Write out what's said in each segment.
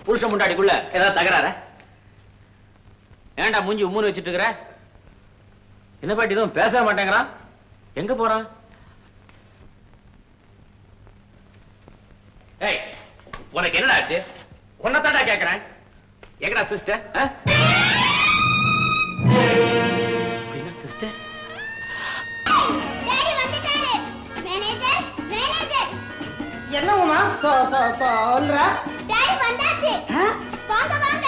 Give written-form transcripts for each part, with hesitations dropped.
புருஷன் முண்டாடிக்குள்ள ஏதாவது தகராற? ஏன்டா மூஞ்சி உம்முன்னு வச்சுட்டு இருக்கிற? என்ன பாட்டி எதுவும் பேச மாட்டேங்கிறான்? எங்க போறான்? ஏய், உனக்கு என்னடா ஆச்சு? உன்னதாடா கேக்குறேன். எங்கடா சிஸ்டர்? என்ன சிஸ்டர்? டாடி வந்துட்டாரு. Manager, manager. என்ன உமா சொல்ற? டாடி வந்தாச்சு. வாங்க வாங்க.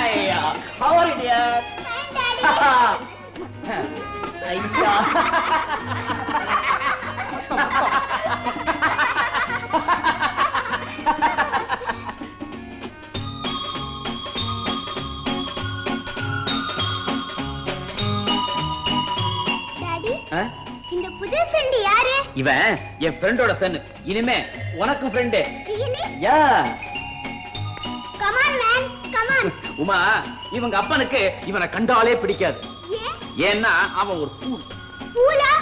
ஐயா, how are you dear? Fine, Daddy. ஐயா. டாடி, இந்த புது ஃப்ரெண்ட் யாரு? இவன் என் ஃப்ரெண்டோட சன். இனிமே உனக்கு friend. Really? Yeah. Come on man, come on. Uma, இவங்க அப்பனுக்கு இவனை கண்டாலே பிடிக்காது. ஏன்? ஏன்னா அவன் ஒரு ஃபூல். பூலா?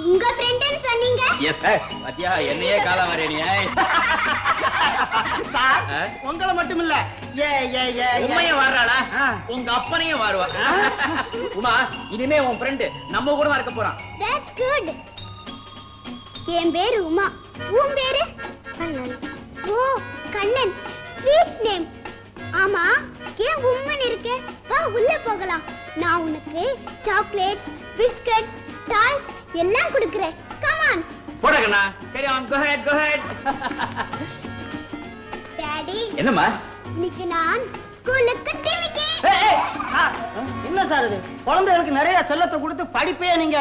உங்க ஃப்ரெண்ட்னு சொன்னீங்க? Yes sir. பாத்தியா என்னையே காலா வரேனியே. சார், உங்களை மட்டும் இல்ல உண்மையே வர்றாளா? உங்க அப்பனையும் வருவா. உமா, இனிமே உன் ஃப்ரெண்டு நம்ம கூட இருக்க போறான். That's good. என் பேரு உமா. உன் பேரு? கண்ணன். ஓ, கண்ணன். Sweet name. ஆமா, ஏன் உம்மன் இருக்க? வா உள்ள போகலாம். நான் உனக்கு சாக்லேட்ஸ், பிஸ்கட்ஸ், டாய்ஸ் எல்லாம் கொடுக்கிறேன். Come on. போடா கண்ணா. சரி on, go ahead, go ahead. Daddy. என்னம்மா? இன்னைக்கு நான் ஸ்கூலுக்கு டிமிக்கி. என்ன சார் இது? குழந்தைகளுக்கு நிறைய செல்லத்தை கொடுத்து படிப்பே நீங்க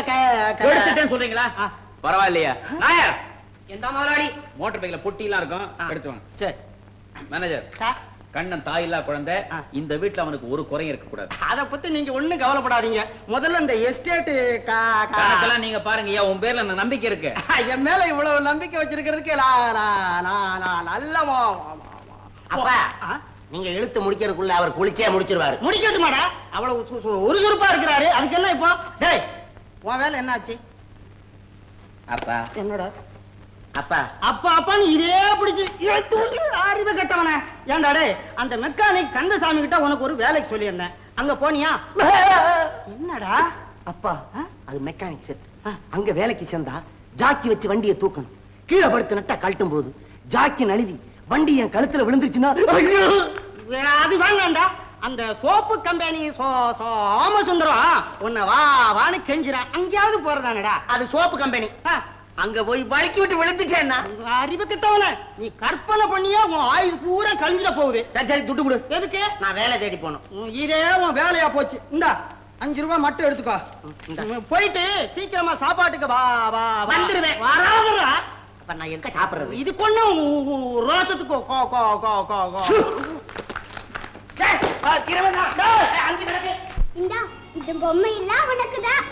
எடுத்துட்டேன்னு சொல்றீங்களா? பரவாயில்லையா? நாயர், எந்த முதலாளி? மோட்டார் பைக்ல பொட்டி எல்லாம் இருக்கும், எடுத்து வாங்க. சரி மேனேஜர், சார், கண்ணன் தாயில்லா குழந்தை. இந்த வீட்டுல அவனுக்கு ஒரு குறையும் இருக்க கூடாது. அத பத்தி நீங்க ஒண்ணும் கவலைப்படாதீங்க. முதல்ல இந்த எஸ்டேட் கணக்கெல்லாம் நீங்க பாருங்க. உன் பேர்ல அந்த நம்பிக்கை இருக்கு. என் மேல இவ்வளவு நம்பிக்கை வச்சிருக்கிறதுக்கு நல்ல அப்பா, நீங்க இழுத்து முடிக்கிறதுக்குள்ள அவர் குளிச்சே முடிச்சிருவாரு. முடிக்கட்டுமாடா? அவ்வளவு உருசுறுப்பா இருக்கிறாரு. அதுக்கு என்ன இப்போ? டேய், உன் வேலை என்னாச்சு? அப்பா, என்னோட அப்பா அப்பா அப்பான்னு இதே பிடிச்சு இழுத்து விட்டு அறிவை கட்டவன. ஏன்டா டேய், அந்த மெக்கானிக் கந்தசாமி கிட்ட உனக்கு ஒரு வேலைக்கு சொல்லியிருந்தேன், அங்க போனியா? என்னடா? அப்பா, அது மெக்கானிக் செட். அங்க வேலைக்கு சேர்ந்தா ஜாக்கி வச்சு வண்டியை தூக்கணும். கீழே படுத்து நட்டா கழட்டும் போது ஜாக்கி நழுவி வண்டி என் கழுத்துல விழுந்துருச்சுன்னா அது வேண்டாம்டா. அந்த சோப்பு கம்பெனி சோமசுந்தரம் உன்னை வா வான்னு கெஞ்சிரான். அங்கேயாவது போறதானடா? அது சோப்பு கம்பெனி. அங்க போய் வழுக்கி விட்டு விழுந்துட்டேன்னா அறிவு கிட்டவன நீ கற்பனை பண்ணியா உன் ஆயுள் பூரா கழிஞ்சிட போகுது. சரி சரி, துட்டு கொடு. எதுக்கு? நான் வேலை தேடி போனோம். இதே உன் வேலையா போச்சு. இந்தா 5 ரூபாய் மட்டும் எடுத்துக்கோ. போயிட்டு சீக்கிரமா சாப்பாட்டுக்கு வா வா வந்துருவேன். வராதரா? அப்ப நான் எங்க சாப்பிடுறது? இது கொண்டு ரோசத்துக்கு கோ கோ கோ கோ கோ. இந்தா, இது பொம்மை இல்ல உனக்குதான்.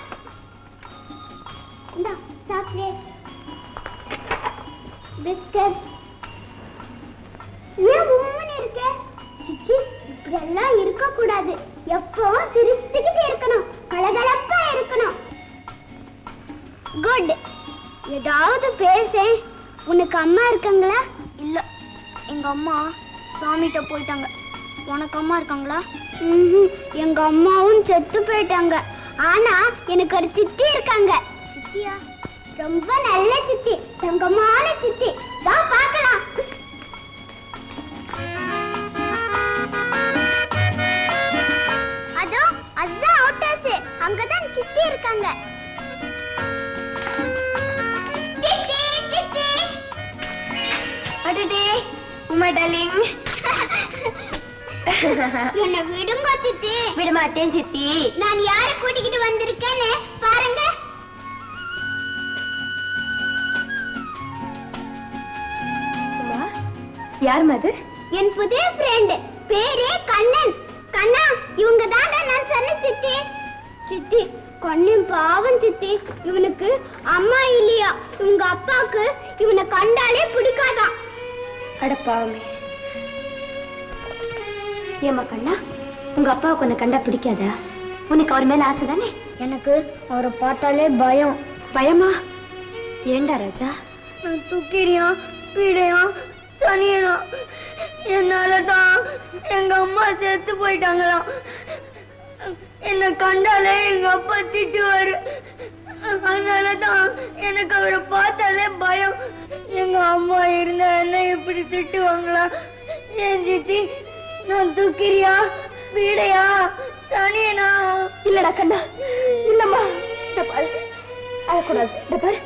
இந்தா சாக்லேட், பிஸ்கட். ஏன் உம்மன் இருக்க? சிச்சி, இப்படியெல்லாம் இருக்க கூடாது. எப்பவும் சிரிச்சுக்கிட்டு இருக்கணும், கலகலப்பா இருக்கணும். குட். ஏதாவது பேசே. உனக்கு அம்மா இருக்காங்களா? இல்ல, எங்க அம்மா சாமிகிட்ட போயிட்டாங்க. உனக்கு அம்மா இருக்காங்களா? எங்க அம்மாவும் செத்து போயிட்டாங்க. ஆனா எனக்கு ஒரு சித்தி இருக்காங்க. சித்தியா? ரொம்ப நல்ல சித்தி, தங்கமான சித்தி. வா பார்க்கலாம். அதோ அதான் அவுட்டர்ஸ். அங்கதான் சித்தி இருக்காங்க. சித்தி சித்தி. அடடே உமா டார்லிங். என்ன விடுங்க சித்தி. விட மாட்டேன் சித்தி. நான் யாரை கூட்டிக்கிட்டு வந்திருக்கேன்னு பாருங்க. யார் அது? என் புதிய ஃப்ரெண்ட், பேரே கண்ணன். கண்ணா, இவங்க தாண்டா நான் சொன்ன சித்தி. சித்தி, கண்ணன் பாவம் சித்தி. இவனுக்கு அம்மா இல்லையா? இவங்க அப்பாவுக்கு இவனை கண்டாலே பிடிக்காதான். அட பாவமே, ஏமா கண்ணா, உங்க அப்பாவுக்கு உன்னை கண்டா பிடிக்காதா? உனக்கு அவர் மேல ஆசை தானே? எனக்கு அவரை பார்த்தாலே பயம். பயமா? ஏண்டா ராஜா? தூக்கிறியா பீடையா சனியா? என்னாலதான் எங்க அம்மா செத்து போயிட்டாங்களாம். என்ன கண்டாலே எங்க அப்பா திட்டுவாரு. அதனாலதான் எனக்கு அவரை பார்த்தாலே பயம். எங்க அம்மா இருந்தா என்ன இப்படி திட்டுவாங்களா? ஏன் சித்தி, நான் தூக்கிறியா வீடையா சனியனா? இல்லடா கண்ணா, இல்லம்மா. பாரு, அழக்கூடாது. பாரு,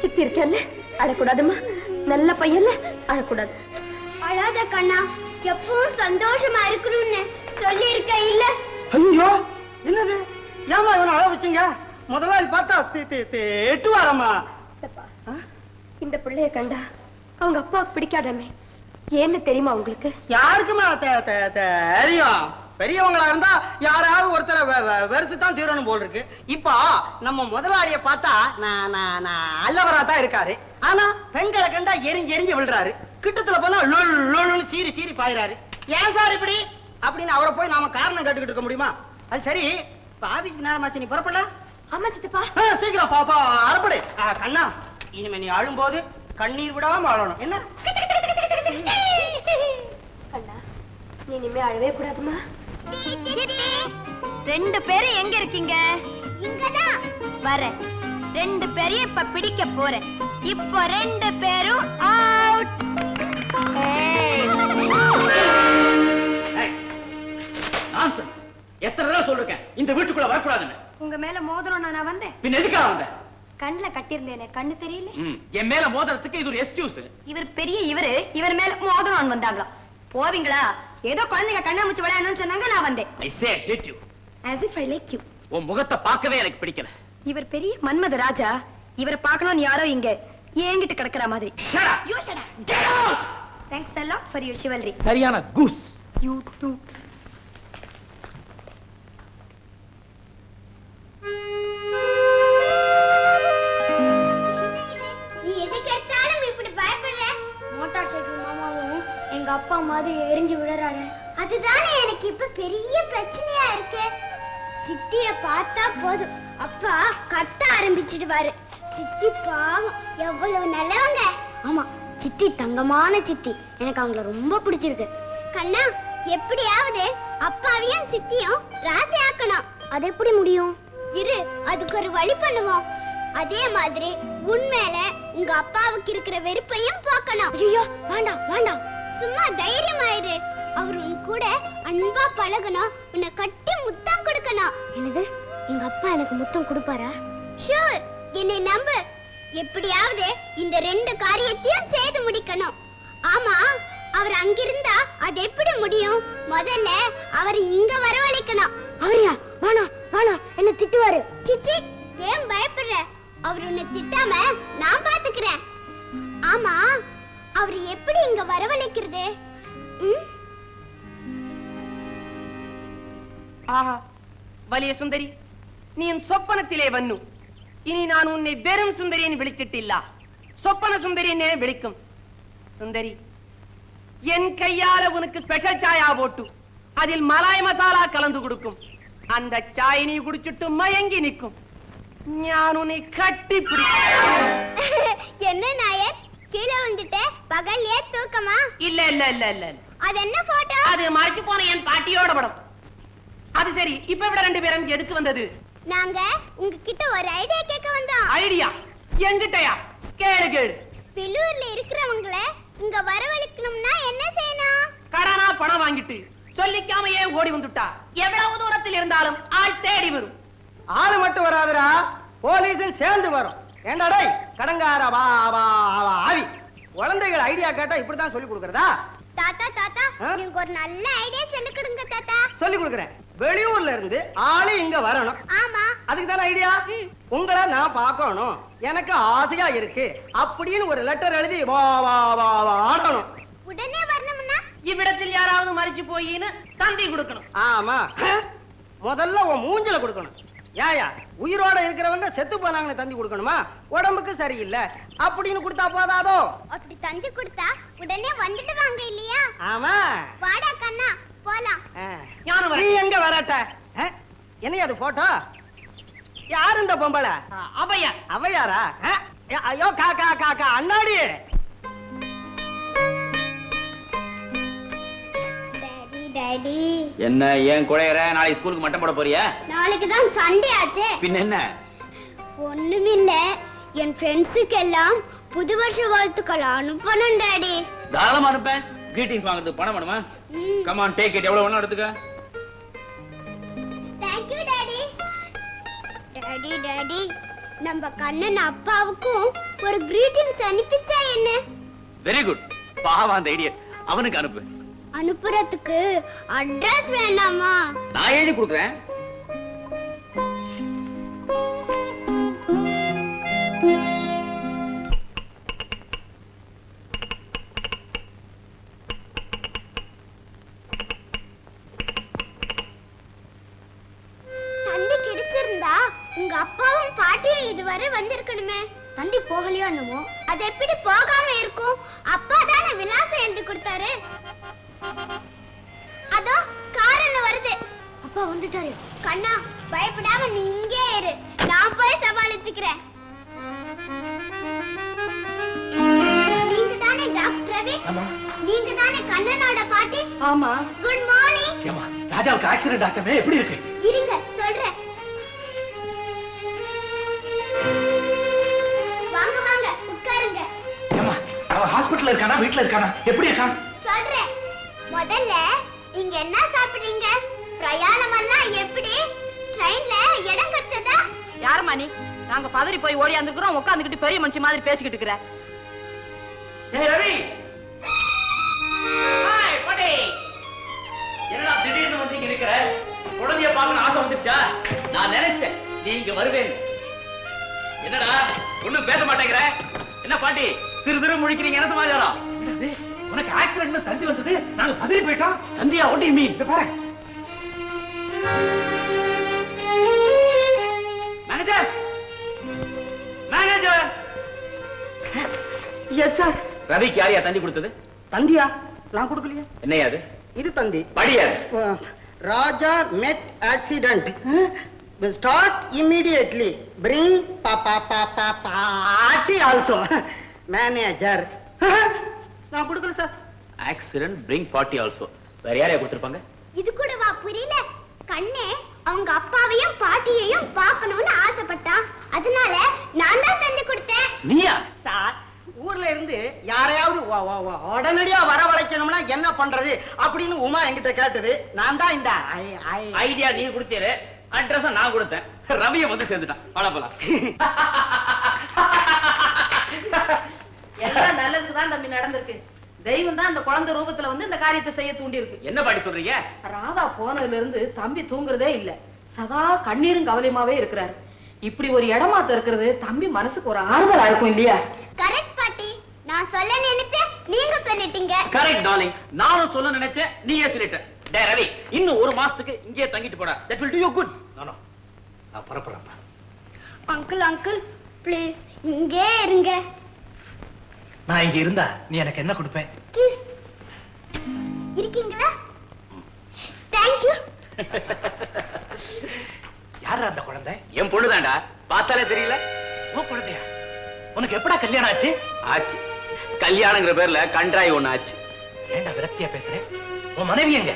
சித்தி இருக்கல்ல, அழக்கூடாதுமா. நல்ல பையன்ல, அழக்கூடாது. அழாத கண்ணா, எப்பவும் சந்தோஷமா இருக்கணும்னு சொல்லி இருக்க இல்ல? ஐயோ, என்னது? ஏமா இவனை அழ வச்சுங்க? முதலாளி பார்த்தா எட்டு வாரம்மா. இந்த பிள்ளைய கண்டா அவங்க அப்பாவுக்கு பிடிக்காதாமே. ஏன்னு தெரியுமா உங்களுக்கு? யாருக்குமா தெரியும்? பெரியவங்களா இருந்தா யாராவது ஒருத்தரை வெறுத்து தான் தீரணும் போல் இருக்கு. இப்போ நம்ம முதலாளிய பார்த்தா நல்லவரா தான் இருக்காரு. ஆனா பெண்களை கண்டா எரிஞ்சு விழுறாரு. கிட்டத்துல போனா சீரி சீரி பாயிறாரு. ஏன் சார் இப்படி அப்படின்னு அவரை போய் நாம காரணம் கேட்டுக்கிட்டு இருக்க முடியுமா? அது சரி, ஆபீஸ்க்கு நேரமாச்சு, நீ புறப்படல? ஆமா சித்தப்பா. சீக்கிரம் பாப்பா அறப்படு. கண்ணா, இனிமே நீ அழும்போது கண்ணீர் விடாம அழணும். என்ன கண்ணா, நீ இனிமே அழவே கூடாதுமா. ரெண்டு பேரும் எங்க இருக்கீங்க? இங்கதான் வரேன். ரெண்டு பேரையும் இப்ப பிடிக்க போறேன். இப்போ ரெண்டு பேரும் அவுட். நான்சென்ஸ். எத்தனை தடவை சொல்லிருக்கேன் இந்த வீட்டுக்குள்ள வரக்கூடாதுன்னு? உங்க மேல மோதிரம் நான் வந்தேன். பின்ன எதுக்காக வந்த? கண்ணுல கட்டியிருந்தேனே, கண்ணு தெரியல. என் மேல மோதிரத்துக்கு இது ஒரு எக்ஸ்கியூஸ். இவர் பெரிய இவர் மேல மோதிரம் வந்தாங்களாம். போவீங்களா? ஏதோ குழந்தைங்க கண்ணாமூச்சி விளையாடணும்னு சொன்னாங்க, நான் வந்தேன். I say I hate you. As if I like you. உன் முகத்தை பார்க்கவே எனக்கு பிடிக்கல. இவர் பெரிய மன்மத ராஜா. இவரை பார்க்கணும்னு யாரோ இங்க ஏங்கிட்டு கிடக்குற மாதிரி. Shut up. You shut up. Get out. Thanks a lot for your chivalry. சரியான கூஸ். You too. நீ எதுக்கு எடுத்தாலும் இப்படி பயப்படுற? மோட்டார் சைக்கிள் மாமாவும் எங்க அப்பா மாதிரி எரிஞ்சு விடுறாரு. அதுதானே எனக்கு இப்ப பெரிய பிரச்சனையா இருக்கு. சித்திய பார்த்தா போதும், அப்பா கத்த ஆரம்பிச்சிடுவாரு. சித்தி பாவம், எவ்வளவு நல்லவங்க. ஆமா, சித்தி தங்கமான சித்தி. எனக்கு அவங்கள ரொம்ப பிடிச்சிருக்கு. கண்ணா, எப்படியாவது அப்பாவையும் சித்தியும் ராசி ஆக்கணும். அது எப்படி முடியும்? இரு, அதுக்கு ஒரு வழி பண்ணுவோம். அதே மாதிரி உண்மையில உங்க அப்பாவுக்கு இருக்கிற வெறுப்பையும் பார்க்கணும். ஐயோ, வேண்டாம் வேண்டாம், சும்மா தைரியமாயிரு. அவர் உன் கூட அன்பா பழகணும், உன்னை கட்டி முத்தம் கொடுக்கணும். என்னது, எங்க அப்பா எனக்கு முத்தம் கொடுப்பாரா? ஷூர், என்னை நம்பு. எப்படியாவது இந்த ரெண்டு காரியத்தையும் செய்து முடிக்கணும். ஆமா, அவர் அங்கிருந்தா அது எப்படி முடியும்? முதல்ல அவர் இங்க வரவழைக்கணும். அவரையா? வாணா வாணா, என்ன திட்டுவாரு. சிச்சி, ஏன் பயப்படுற? அவர் உன்னை திட்டாம நான் பாத்துக்கிறேன். ஆமா, அவர் எப்படி இங்க வரவழைக்கிறது? ஆஹா, വലിയ സുന്ദരി, നീ സ്വപ്നത്തിലെ വന്നു. ഇനി ഞാൻ ഉന്നെ വെറും സുന്ദരിയെ വിളിച്ചിട്ടില്ല, സ്വപ്ന സുന്ദരിയെ വിളിക്കും. സുന്ദരി, എൻ കയ്യാല ഉനക്ക് സ്പെഷ്യൽ ചായ പോട്ടു, അതിൽ മലായ് മസാല കലந்து കൊടുക്കും. அந்த ചായ നീ കുടിച്ചിട്ട് മയങ്ങി നിൽക്കും. ഞാൻ ഉന്നെ കട്ടിപ്പിടിക്കും. என்ன நாயர், கீழே வந்துட்டே? பகல்லே தூக்கமா? இல்ல இல்ல இல்ல இல்ல. அது என்ன போட்டோ? அது மறைச்சு போன என் பாட்டியோட படம். அது சரி, இப்ப விட ரெண்டு பேரும் எதுக்கு வந்தது? நாங்க உங்ககிட்ட ஒரு ஐடியா கேட்க வந்தோம். ஐடியா? என்கிட்டயா? கேளு கேளு. பில்லூர்ல இருக்கிறவங்கள இங்க வரவழைக்கணும்னா என்ன செய்யணும்? கடனா பணம் வாங்கிட்டு சொல்லிக்காமையே ஓடி வந்துட்டா எவ்வளவு தூரத்தில் இருந்தாலும் ஆள் தேடி வரும். ஆளு மட்டும் வராதுடா, போலீஸும் சேர்ந்து வரும். ஏண்டா டேய் கடங்கார ஆவி, குழந்தைகள் ஐடியா கேட்டா இப்படிதான் சொல்லி கொடுக்கறதா? தாத்தா தாத்தா, நீங்க ஒரு நல்ல ஐடியா சொல்லி கொடுங்க தாத்தா. சொல்லி கொடுக்கறேன். வெளியூர்ல இருந்து ஆளு இங்க வரணும். ஆமா, அதுக்கு தான ஐடியா. உங்களை நான் பார்க்கணும், எனக்கு ஆசையா இருக்கு அப்படின்னு ஒரு லெட்டர் எழுதி ஆடணும். உடனே வரணும்னா இவ்விடத்தில் யாராவது மறிச்சு போயின்னு தந்தி கொடுக்கணும். ஆமா, முதல்ல உன் மூஞ்சில கொடுக்கணும். ஏயா, உயிரோட இருக்கிறவங்க செத்து போனாங்கன்னு தந்தி கொடுக்கணுமா? உடம்புக்கு சரியில்லை அப்படின்னு கொடுத்தா போதாதோ? அப்படி தந்தி கொடுத்தா உடனே வந்துடுவாங்க இல்லையா? ஆமா. வாடா கண்ணா, போலாம். அட்டை என்னையா அது போட்டோ? யாரு இந்த பொம்பளை? அவையா அவையாரா? ஐயோ காக்கா காக்கா அண்ணாடி. டாடி என்ன ஏன் குழையற? நாளைக்கு ஸ்கூலுக்கு மட்டம் போட போறியா? நாளைக்கு தான் சண்டே ஆச்சே. பின்ன என்ன? ஒண்ணுமில்ல, என் ஃப்ரெண்ட்ஸுக்கு எல்லாம் புது வருஷ வாழ்த்துக்கள் அனுப்பணும் டாடி. தாராளமா அனுப்பேன். கிரீட்டிங்ஸ் வாங்குறதுக்கு பணம் வேணுமா? Come on take it. எவ்வளவு வேணும் எடுத்துக்க. Thank you daddy. Daddy daddy நம்ம கண்ணன் அப்பாவுக்கும் ஒரு கிரீட்டிங்ஸ் அனுப்பிச்சா என்ன? Very good. பாவம் அந்த ஐடியா. அவனுக்கு அனுப்பு. அனுப்புறதுக்கு அட்ரஸ் வேண்டாமா? நான் எழுதி கொடுக்குறேன். தந்தி கிடைச்சிருந்தா உங்க அப்பாவும் பாட்டியும் இதுவரை வந்திருக்கணுமே. தந்தி போகலையோ என்னமோ. அது எப்படி போகாம இருக்கும்? அப்பா தானே விலாசம் எழுதி கொடுத்தாரு. அதோ காரல்ல வருது. அப்பா வந்துட்டாரு. கண்ணா பயப்படாம நீ இங்கே இரு, நான் போய் சமாளிச்சுக்கிறேன். நீங்க தானே டாக்டர் ரவி? நீங்க தானே கண்ணனோட பாட்டி? ஆமா. Good morning. ஏமா ராஜாவுக்கு ஆக்சிடென்ட் ஆச்சமே, எப்படி இருக்கு? இருங்க சொல்றேன். வாங்க வாங்க உட்காருங்க. ஏமா அவன் ஹாஸ்பிடல்ல இருக்கானா வீட்ல இருக்கானா, எப்படி இருக்கான்? சொல்றேன். முதல்ல இங்க என்ன சாப்பிடுறீங்க? பிரயாணம்னா எப்படி? ட்ரெயின்ல இடம் கிடைச்சதா? யாருமா நீ? நாங்க பதறி போய் ஓடியாந்துக்கிறோம், உட்காந்துக்கிட்டு பெரிய மனுஷி மாதிரி பேசிக்கிட்டு இருக்கிற. ஏய் ரவி. ஹாய் பாட்டி. என்னடா திடீர்னு வந்து இங்க நிக்கிற? குழந்தைய பார்க்கணும் ஆசை வந்துச்சா? நான் நினைச்சேன் நீ இங்க வருவேன்னு. என்னடா ஒண்ணும் பேச மாட்டேங்கிற? என்ன பாட்டி திரு முழிக்கிறீங்க? என்ன சமாச்சாரம்? உனக்கு ஆக்சிடென்ட் தந்தி வந்தது, நாங்க பதறி போயிட்டோம். தந்தியா ஓட்டி மீன் பாரு. Manager manager. Yes sir. ரவிக்கு யாரையா தந்தி கொடுத்தது? தந்தியா? நான் கொடுக்கலையே. என்னையா அது? இது தந்தி. படியாது. ராஜா met accident. Will start immediately. Bring party also. Manager. நான் கொடுக்கல sir. Accident bring party also. வேற யாரையா கொடுத்திருப்பாங்க? இது கூட வா புரியல. கண்ணே அவங்க அப்பாவையும் பாட்டியையும் பார்க்கணும்னு ஆசைப்பட்டான். அதனால நான் தான் தந்து கொடுத்தேன். நீயா? சார் ஊர்ல இருந்து யாரையாவது உடனடியா வரவழைக்கணும்னா என்ன பண்றது அப்படின்னு உமா என்கிட்ட கேட்டது. நான் தான் இந்த ஐடியா நீ கொடுத்தீரு, அட்ரஸ் நான் கொடுத்தேன். ரவியை வந்து சேர்ந்துட்டான். வாடா போலாம். எல்லாம் நல்லதுக்கு தான் தம்பி நடந்திருக்கு. தெய்வம் தான் அந்த குழந்தை ரூபத்துல வந்து இந்த காரியத்தை செய்ய தூண்டி இருக்கு. என்ன பாட்டி சொல்றீங்க? ராதா போனதுல இருந்து தம்பி தூங்குறதே இல்ல. சதா கண்ணீரும் கவலையுமாவே இருக்கிறாரு. இப்படி ஒரு இடமாத்த இருக்கிறது தம்பி மனசுக்கு ஒரு ஆறுதலா இருக்கும் இல்லையா? கரெக்ட் பாட்டி. நான் சொல்ல நினைச்சேன், நீங்க சொல்லிட்டீங்க. Correct darling. நானும் சொல்ல நினைச்சேன், நீயே சொல்லிட்ட. டேய் ரவி, இன்னும் ஒரு மாசத்துக்கு இங்கே தங்கிட்டு போடா. That will do you good. நான் பரப்புறேன். அங்கிள் அங்கிள் ப்ளீஸ் இங்கே இருங்க. நான் இங்க இருந்தா நீ எனக்கு என்ன கொடுப்பேன்? கிஸ். இருக்கீங்களா? Thank you. யாரா அந்த குழந்தை? என் பொண்ணுதான்டா. பார்த்தாலே தெரியல. உன் குழந்தையா? உனக்கு எப்படா கல்யாணம் ஆச்சு? ஆச்சு. கல்யாணங்கிற பேர்ல கன்றாய் ஒண்ணு ஆச்சு. ஏண்டா விரக்தியா பேசுறேன்? உன் மனைவி எங்க?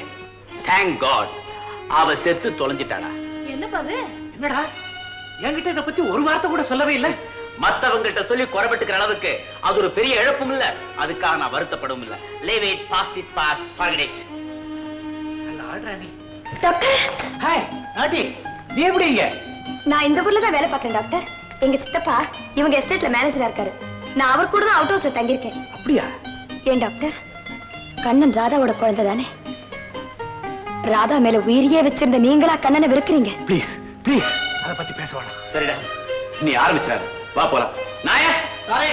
தேங்க் காட், அவ செத்து தொலைஞ்சிட்டாடா. என்னப்பா அது? என்னடா என்கிட்ட இத பத்தி ஒரு வார்த்தை கூட சொல்லவே இல்ல. மத்தவங்கிட்ட சொல்லி குறைபட்டுக்கிற அளவுக்கு அது ஒரு பெரிய இழப்பும் இல்ல. அதுக்காக நான் வருத்தப்படும் இல்ல. Leave it, past is past, forget it. நல்ல ஆள்றா நீ. டாக்டர். ஹாய் நாட்டி, நீ எப்படி இங்க? நான் இந்த ஊர்ல தான் வேலை பார்க்கறேன் டாக்டர். எங்க சித்தப்பா இவங்க எஸ்டேட்ல மேனேஜரா இருக்காரு. நான் அவர் கூட தான் அவுட் ஹவுஸ்ல தங்கியிருக்கேன். அப்படியா? ஏன் டாக்டர், கண்ணன் ராதாவோட குழந்தை தானே? ராதா மேல உயிரியே வச்சிருந்த நீங்களா கண்ணனை வெறுக்கிறீங்க? ப்ளீஸ் ப்ளீஸ் அத பத்தி பேச வேணாம். சரிடா, நீ ஆரம்பிச்சாரு. வா போலாம். நாயா சாரே,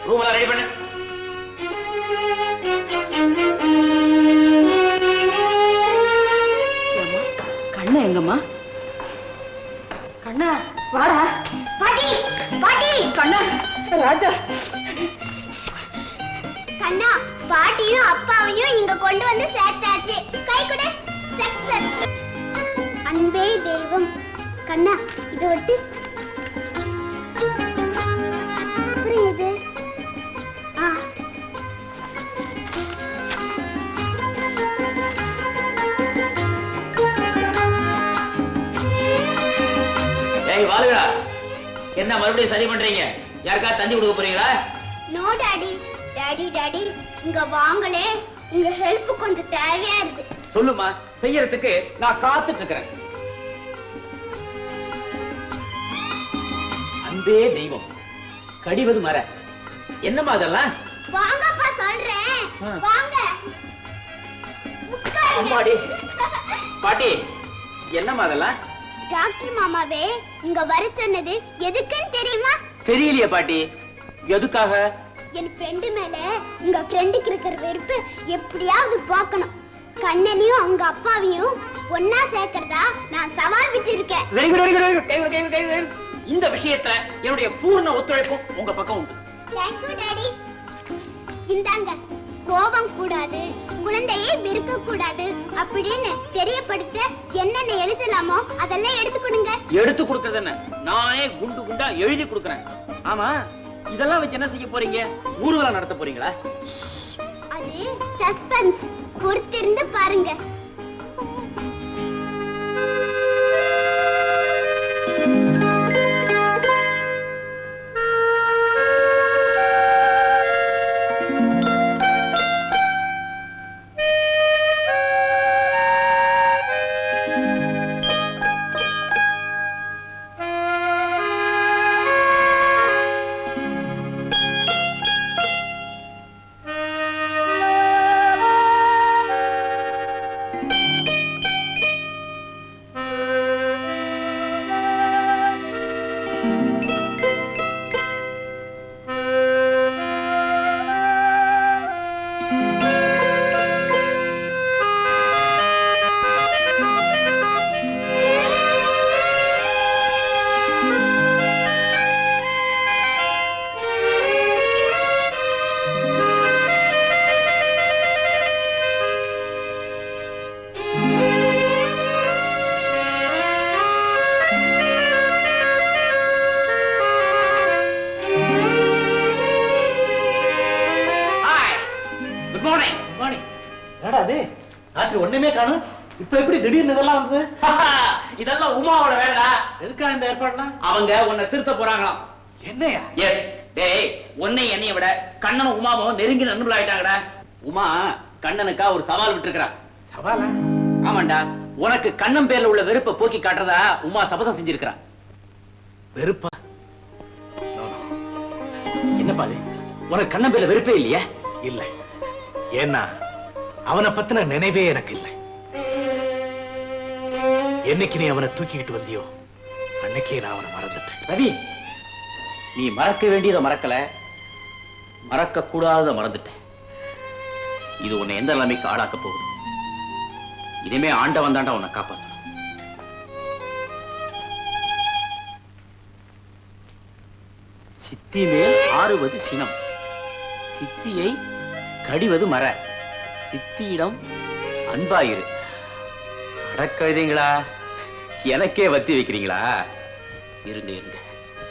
ரூம் எல்லாம் ரெடி பண்ணு. கண்ணா எங்கம்மா? கண்ணா வாடா. பாட்டி பாட்டி. கண்ணா ராஜா. கண்ணா பாட்டியும் அப்பாவையும் இங்க கொண்டு வந்து சேர்த்தாச்சு. கை கொடு. செக்ஸன். கண்ணா இதை விட்டு அப்புறம் இது ஏய் வாலுடா, என்ன மறுபடியும் சரி பண்றீங்க? யாருக்கா தந்தி கொடுக்க போறீங்களா? No daddy. டாடி டாடி இங்க வாங்களே, உங்க ஹெல்ப் கொஞ்சம் தேவையா இருக்கு. சொல்லுமா, செய்யறதுக்கு நான் காத்துட்டு இருக்கிறேன். அன்பே தெய்வம், கடிவது மர. என்னமா அதெல்லாம்? வாங்கப்பா சொல்றேன், வாங்க. அம்மாடி பாட்டி, என்னமா அதெல்லாம்? டாக்டர் மாமாவே இங்க வர சொன்னது எதுக்குன்னு தெரியுமா? தெரியலையே பாட்டி. எதுக்காக? என் ஃப்ரெண்டு மேல உங்க ஃப்ரெண்டுக்கு இருக்கிற வெறுப்பு எப்படியாவது பார்க்கணும். கண்ணனையும் அவங்க அப்பாவையும் ஒன்னா சேர்க்கறதா நான் சவால் விட்டு இருக்கேன். Very good, very good, very good. இந்த விஷயத்துல என்னுடைய பூர்ண ஒத்துழைப்பும் உங்க பக்கம் உண்டு. Thank you daddy. இந்தாங்க, கோபம் கூடாது, குழந்தையை வெறுக்க கூடாது அப்படின்னு தெரியப்படுத்த என்னென்ன எழுதலாமோ அதெல்லாம் எடுத்து கொடுங்க. எடுத்து கொடுக்கறது என்ன? நானே குண்டு குண்டா எழுதி கொடுக்கறேன். ஆமா, இதெல்லாம் வச்சு என்ன செய்ய போறீங்க? ஊர்வலம் நடத்த போறீங்களா? அது சஸ்பென்ஸ், பொறுத்திருந்து பாருங்க. ஒண்ணுமே காணும். இப்ப எப்படி திடீர்னு இதெல்லாம் வந்து? இதெல்லாம் உமாவோட வேலைடா. எதுக்கா இந்த ஏற்பாடுலாம்? அவங்க உன்னை திருத்த போறாங்களாம். என்னையா? எஸ். டேய், உன்னை என்னைய விட கண்ணனும் உமாவும் நெருங்கி நண்பர்கள் ஆயிட்டாங்கடா. உமா கண்ணனுக்கா ஒரு சவால் விட்டு இருக்கா. சவாலா? ஆமாண்டா. உனக்கு கண்ணன் பேர்ல உள்ள வெறுப்பை போக்கி காட்டுறதா உமா சபதம் செஞ்சிருக்கா. வெறுப்பா? என்னப்பா அது? உனக்கு கண்ணன் பேர்ல வெறுப்பே இல்லையா? இல்ல. ஏன்னா அவனை பத்தின நினைவே எனக்கு இல்லை. என்னைக்கு நீ அவனை தூக்கிக்கிட்டு வந்தியோ அன்னைக்கே நான் அவனை மறந்துட்டேன். ரவி, நீ மறக்க வேண்டியதை மறக்கல, மறக்க கூடாத மறந்துட்டேன். இது உன்னை எந்த நிலைமைக்கு ஆளாக்க போகுது? இனிமே ஆண்டவன் தாண்டா உன்னை காப்பாற்றணும். சித்தி மேல் ஆறுவது சினம், சித்தியை கடிவது மர, சித்தியிடம் அன்பாயிரு. அடக்கழுதிங்களா, எனக்கே வத்தி வைக்கிறீங்களா? இருங்க இருங்க.